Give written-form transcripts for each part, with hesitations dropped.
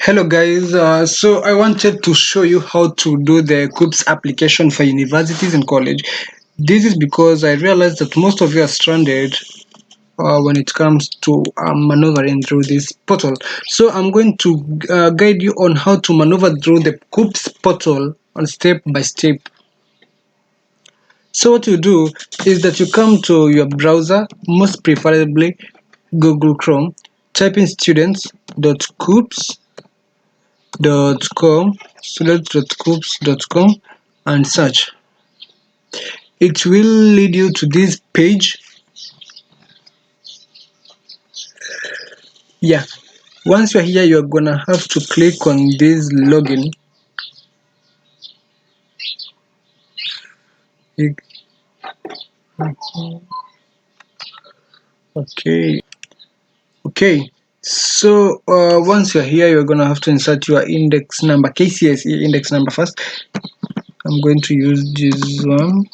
Hello guys, so I wanted to show you how to do the KUCCPS application for universities and college. This is because I realized that most of you are stranded when it comes to maneuvering through this portal. So I'm going to guide you on how to maneuver through the KUCCPS portal on step by step. So what you do is that you come to your browser, most preferably Google Chrome, type in students.coops.com and search. It will lead you to this page. Yeah, once you're here, you're gonna have to click on this login. Okay, so once you're here, you're gonna have to insert your index number, KCSE index number first. I'm going to use this one.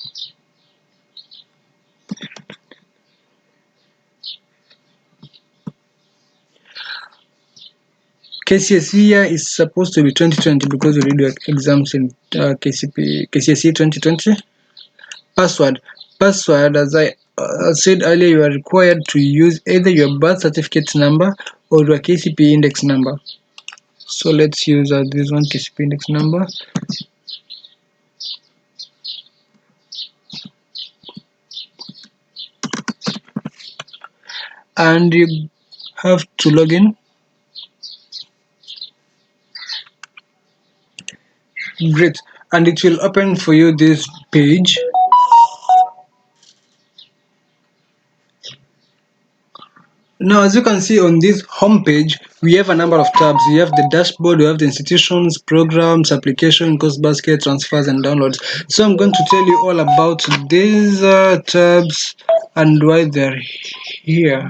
KCSE year is supposed to be 2020 because we did your exams in KCSE 2020. Password, as I said earlier, you are required to use either your birth certificate number or your KCPE index number. So let's use this one, KCPE index number. And you have to log in. Great. And it will open for you this page. Now, as you can see on this home page, we have a number of tabs. We have the dashboard, we have the institutions, programs, application, course basket, transfers, and downloads. So I'm going to tell you all about these tabs and why they're here.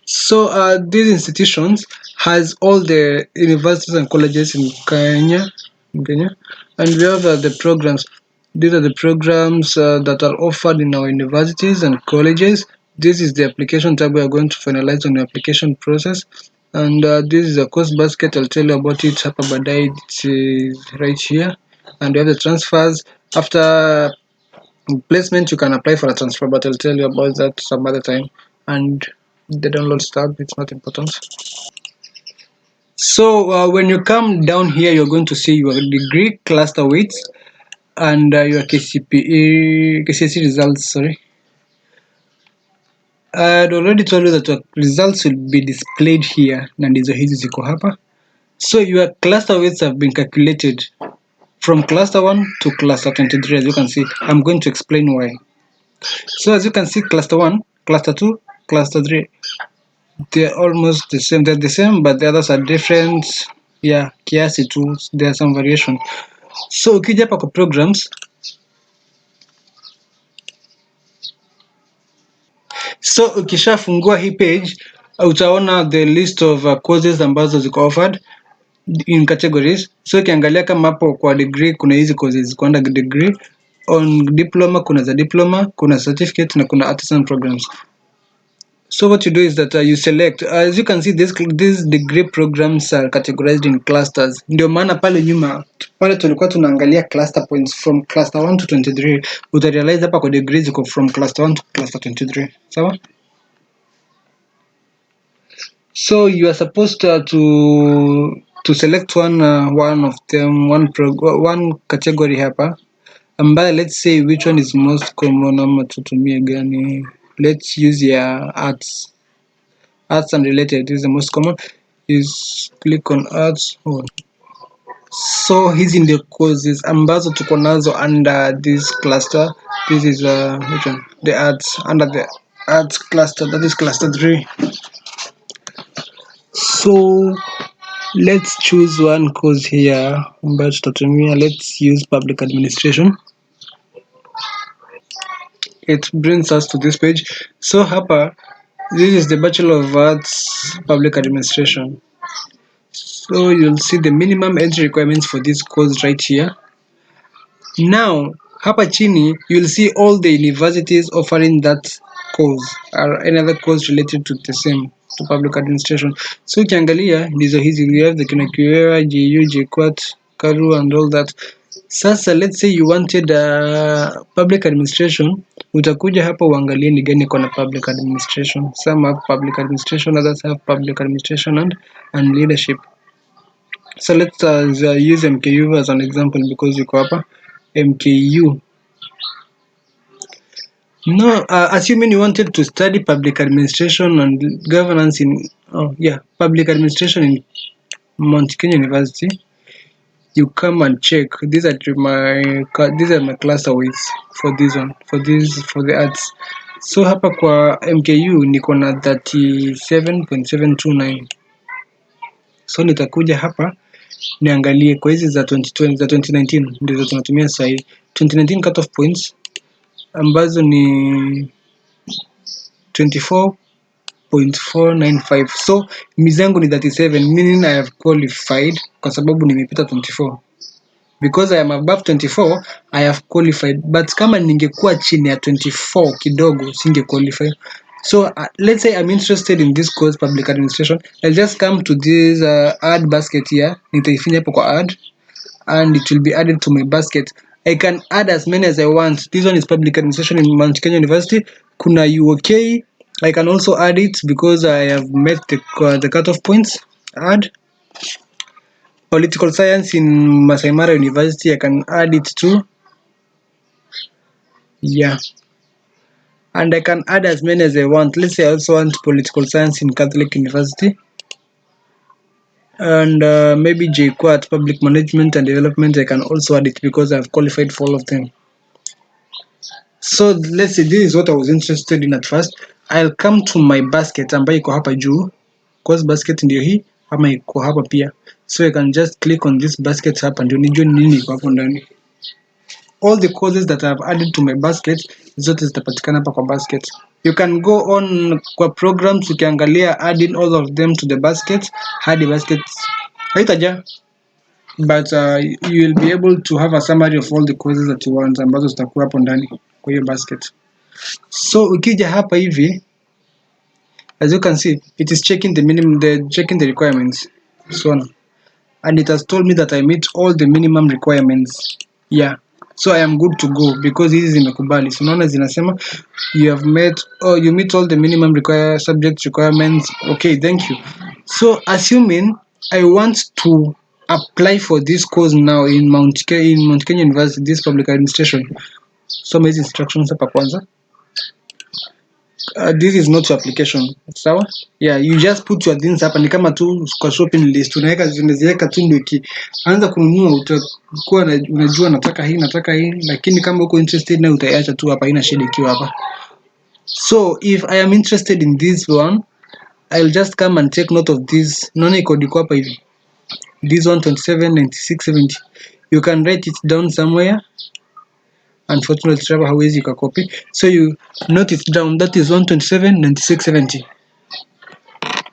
So these institutions has all the universities and colleges in Kenya, and we have the programs. These are the programs that are offered in our universities and colleges. This is the application tab. We are going to finalize on the application process, and this is a course basket. I'll tell you about it. Hapa baadaye, it's right here, and we have the transfers. After placement, you can apply for a transfer, but I'll tell you about that some other time. And the download tab, it's not important. So when you come down here, you're going to see your degree cluster weights and your KCSE results. Sorry, I'd already told you that your results will be displayed here, na ndizo hizi ziko hapa. So your cluster weights have been calculated from cluster 1 to cluster 23. As you can see, I'm going to explain why. So as you can see, cluster 1, cluster 2, cluster 3, they're almost the same. They're the same, but the others are different. Yeah, kiasi tu, there are some variation. So ukija hapa kwa programs, so ukishafungua hii page utaona the list of courses ambazo ziko offered in categories. So ukiangalia kama hapo kwa degree kuna hizi courses ziko under degree, on diploma kuna za diploma, kuna certificate na kuna artisan programs. So what you do is that you select, as you can see, these degree programs are categorized in clusters. Ndio maana pale nyuma pale tulikuwa tunaangalia cluster points from cluster 1 to 23. Utarealize hapa kwa degree ziko from cluster 1 to cluster 23. Sawa? So you are supposed to select one of them, one category hapa ambayo, let's say which one is most common ama tutumie gani. Let's use your arts and related is the most common. Is click on arts. So hizi ndio courses ambazo tuko nazo under this cluster. This is which one? The arts, under the arts cluster, that is cluster 3. So let's choose one course here ambayo tutatumia. Let's use public administration. It brings us to this page. So hapa, this is the Bachelor of Arts Public Administration. So you'll see the minimum entry requirements for this course right here. Now hapa chini you'll see all the universities offering that course or any other course related to the same. to public administration. So ukiangalia ndizo hizi, we have the kina QA, JU, JKUAT, KARU and all that. Sasa let's say you wanted public administration, utakuja hapa uangalie ni gani iko na public administration. Some have public administration, others have public administration and leadership. So let's use MKU as an example because iko hapa MKU. No, assuming you wanted to study public administration and governance in public administration in Mount Kenya University, you come and check. These are my class aways for this one, for the arts. So hapa kwa MKU niko na 37.729. So nitakuja hapa niangalie kwa hizi za 2020 za 2019 ndizo tunatumia sasa hivi. 2019 cut off points ambazo ni 24.495. So mizangu ni 37, meaning I have qualified kwa sababu nimepita 24. Because I am above 24, I have qualified. But kama ningekuwa chini ya 24 kidogo, singe qualify. So let's say I'm interested in this course, public administration. I'll just come to this add basket here. Nitaifinya hapo kwa add, and it will be added to my basket. I can add as many as I want. This one is public administration in Mount Kenya University. Kuna UOK. I can also add it because I have met the cutoff points. Add. Political science in Masai Mara University, I can add it too. Yeah. And I can add as many as I want. Let's say I also want political science in Catholic University. And maybe JKUAT, public management and development, I can also add it because I've qualified for all of them. So let's say this is what I was interested in at first. I'll come to my basket ambayo iko hapa juu. Course basket ndio hii ama iko hapa pia. So I can just click on this basket hapa ndio nijue nini iko hapo ndani. All the courses that I've added to my basket zote zitapatikana hapa kwa basket. You can go on kwa programs ukiangalia adding all of them to the basket. Hadi basket haitaja, but you will be able to have a summary of all the courses that you want ambazo zitakuwa hapo ndani kwa hiyo basket. So ukija hapa hivi, as you can see, it is checking the minimum, checking the requirements, so on, and it has told me that I meet all the minimum requirements. Yeah, so I am good to go because hizi zimekubali. So unaona zinasema you have met, or you meet all the minimum subject requirements. Okay, thank you. So assuming I want to apply for this course now in Mount Kenya University, this public administration. So hizi instructions hapa kwanza. This is not your application. Sawa? Yeah, you just put your things hapa, ni kama tu kwa shopping list unaziweka tu, ndio anza kununua utakuwa unajua nataka hii, lakini kama uko interested na utaiacha tu hapa, haina shida ikiwa hapa. So if I am interested in this one, I'll just come and take note of this. Naona iko diko hapa hivi. This 127.96.70. You can write it down somewhere. Unfortunately, Trevor, hawezi copy. So you note it down. That is 127.96.70.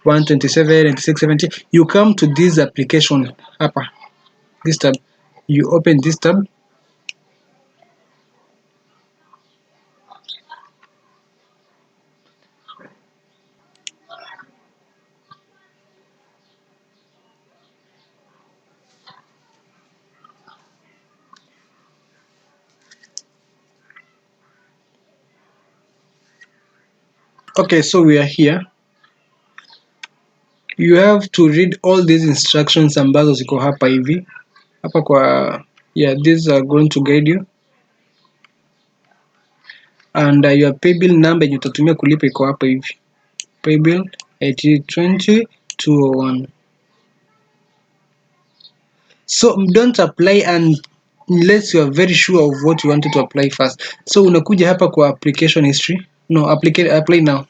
127.96.70. You come to this application hapa, this tab. You open this tab. Okay, so we are here. You have to read all these instructions ambazo ziko hapa hivi. Hapa kwa, yeah, these are going to guide you. And your paybill number yenye utatumia kulipa iko hapa hivi. Paybill 8020-201. So don't apply unless you are very sure of what you wanted to apply first. So unakuja hapa kwa application history. No, apply now.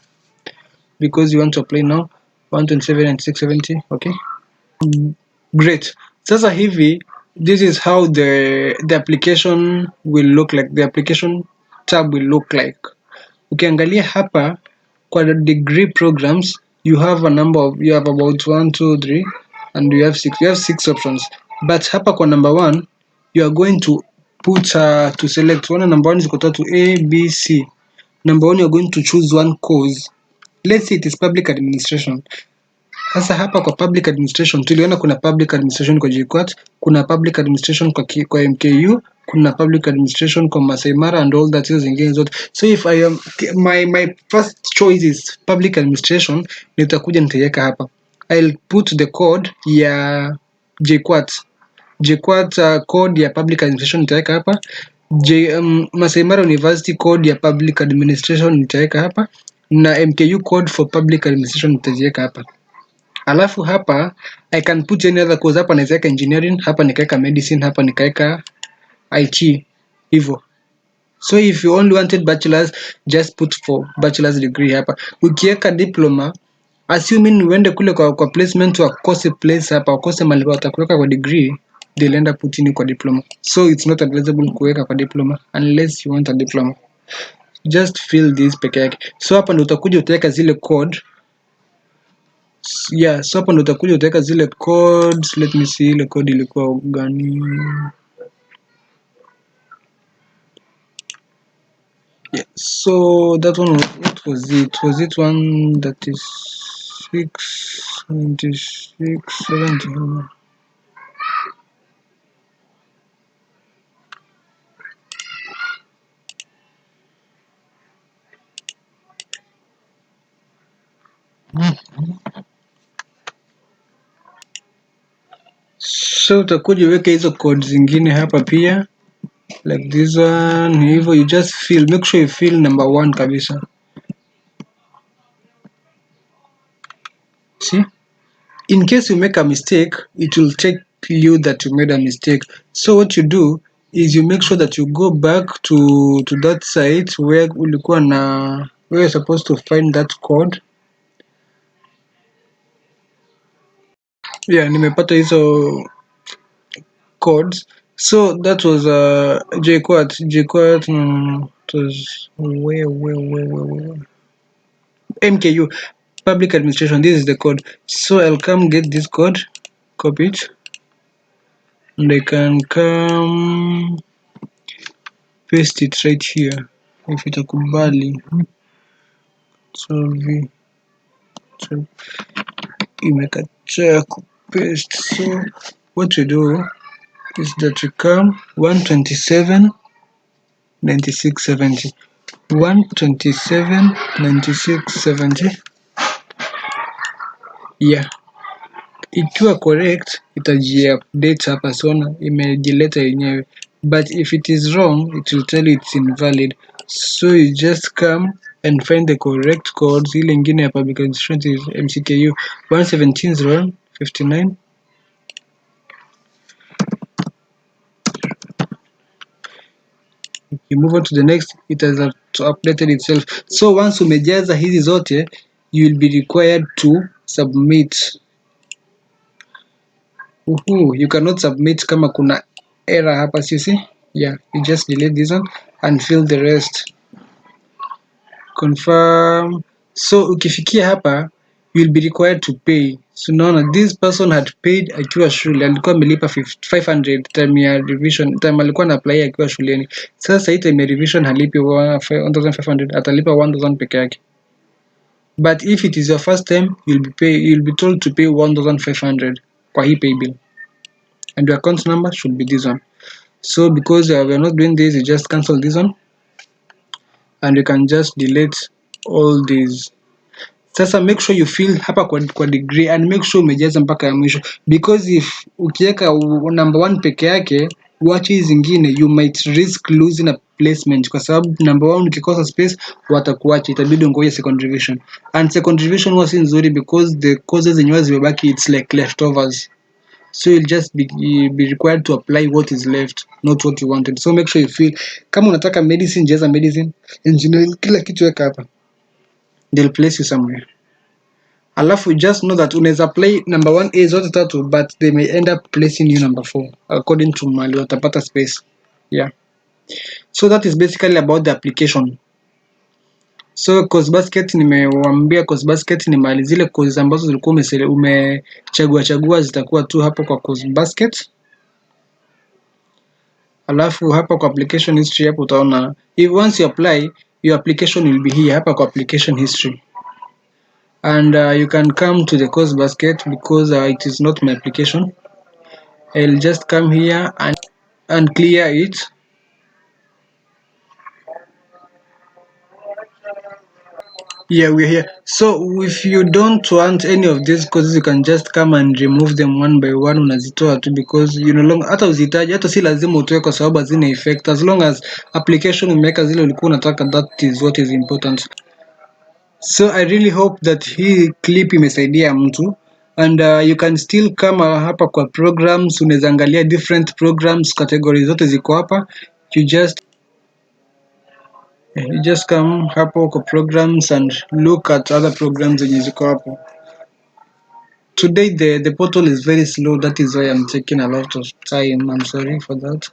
Because you want to apply now. 127.96.70. Okay. Great. Sasa hivi, this is how the application will look like. The application tab will look like. Ukiangalia hapa kwa degree programs, you have about 1, 2, 3, and you have 6. You have 6 options. But hapa kwa number 1, you are going to put to select one. Number 1 is equal to A, B, C. Number 1, you are going to choose one course. let's say it is public administration. Sasa hapa kwa public administration tuliona kuna public administration kwa JKUAT, kuna public administration kwa MKU, kuna public administration kwa Masai Mara and all that zingine zote. So if I am my first choice is public administration, nitakuja nitaiweka hapa. I'll put the code ya JKUAT. JKUAT code ya public administration nitaweka hapa. Masai Mara University code ya public administration nitaweka hapa, na MKU code for public administration nitaziweka hapa. Alafu hapa I can put any other course. Hapa naweza engineering, hapa nikaweka medicine, hapa nikaweka IT hivyo. So if you only wanted bachelors, just put for bachelor's degree hapa. Ukiweka diploma, assuming uende kule kwa placement wakose place hapa, wakose mali watakuweka kwa degree, they'll end up putting kwa diploma. So it's not advisable kuweka kwa diploma unless you want a diploma. Just fill this peke yake. So hapa ndio utakuja utaweka zile code. Yeah, so hapa ndo utakuja utaweka zile codes. Let me see ile code ilikuwa gani. Yeah, so that one, what was it? Was it 136, 76, 70? So utakuja uweke hizo codes zingine hapa pia, like this one hivyo. You just fill, make sure you fill number 1 kabisa. See, in case you make a mistake, it will take you that you made a mistake. So what you do is you make sure that you go back to that site where ulikuwa na, where you're supposed to find that code. Yeah, nimepata hizo codes. So that was JKUAT. JKUAT it was where MKU, public administration. This is the code. So I'll come get this code, copy it, and I can come paste it right here if itakubali. So imekataa kupaste. So what we do is that we come 127 96 70, 127 96 70. Yeah, ikiwa correct itaji-update hapa, sona imejileta yenyewe, but if it is wrong it will tell you it's invalid. So you just come and find the correct codes. Ile ingine ya public administration is MCKU 117.01.59. You move on to the next, it has updated itself. So once umejaza hizi zote, you will be required to submit. You cannot submit kama kuna error hapa, sisi. Yeah, you just delete this one and fill the rest. Confirm. So ukifikia hapa, you will be required to pay. So naona this person had paid akiwa shule, alikuwa amelipa 500 time ya revision, time alikuwa na apply akiwa shuleni. Sasa hii time ya revision halipi 1500, atalipa 1000 peke yake. But if it is your first time, you'll be told to pay 1500 kwa hii pay bill, and your account number should be this one. So because we are not doing this, you just cancel this one and you can just delete all these. Sasa make sure you fill hapa kwa degree and make sure umejaza mpaka ya mwisho, because if ukiweka number 1 peke yake uache zingine, you might risk losing a placement, kwa sababu number 1 ukikosa space watakuacha, itabidi ngoje second revision, and second revision was nzuri because the courses zenyewe zimebaki, it's like leftovers. So you'll just be required to apply what is left, not what you wanted. So make sure you fill. Kama unataka medicine, jaza medicine, engineering, kila kitu weka hapa, they'll place you somewhere. Alafu just know that unaweza apply number 1A zote tatu, but they may end up placing you number 4 according to mali watapata space. Yeah, so that is basically about the application. So course basket, nimewaambia course basket ni mali zile courses ambazo zilikuwa umechagua zitakuwa tu hapo kwa course basket. Alafu hapa kwa application history, hapo utaona if once you apply, your application will be here hapa kwa application history. and you can come to the course basket because it is not my application. I'll just come here and clear it. Yeah, we're here. So if you don't want any of these courses, you can just come and remove them one by one, unazitoa tu, because you no longer, hata uzihitaji, hata si lazima utoe kwa sababu hazina effect. As long as application umeweka zile ulikuwa unataka, that is what is important. So I really hope that hii clip imesaidia mtu, and you can still come hapa kwa programs, unaweza angalia different programs, categories zote ziko hapa. You just come hapo kwa programs and look at other programs zenye ziko hapo. Today the portal is very slow, that is why I'm taking a lot of time. I'm sorry for that.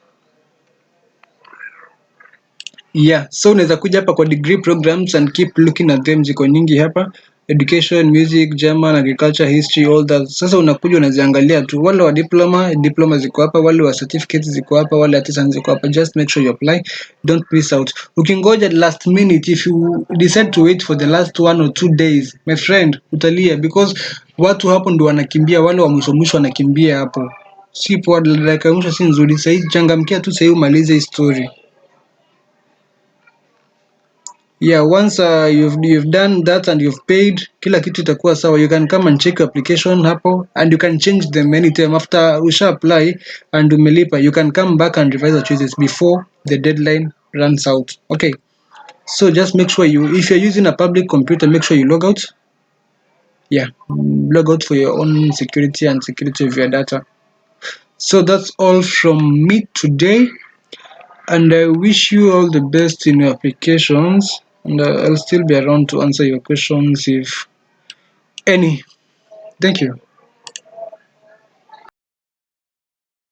Yeah, so unaweza kuja hapa kwa degree programs and keep looking at them, ziko nyingi hapa: education, music, German, agriculture, history, all that. Sasa unakuja unaziangalia tu. Wale wa diploma ziko hapa, wale wa certificates ziko hapa, wale artisans ziko hapa. Just make sure you apply, don't miss out. Ukingoja last minute, if you decide to wait for the last 1 or 2 days, my friend, utalia, because watu hapo ndio wanakimbia, wale wa mwisho mwisho wanakimbia hapo. Si poa, dakika ya mwisho si nzuri. Sasa changamkia tu, sasa umalize hii story. Yeah, once you've done that and you've paid, kila kitu itakuwa sawa. You can come and check your application hapo, and you can change them anytime after usha apply and umelipa. You can come back and revise the choices before the deadline runs out. Okay, so just make sure if you're using a public computer, make sure you log out. Yeah, log out for your own security and security of your data. So that's all from me today, and I wish you all the best in your applications, and I'll still be around to answer your questions if any. Thank you.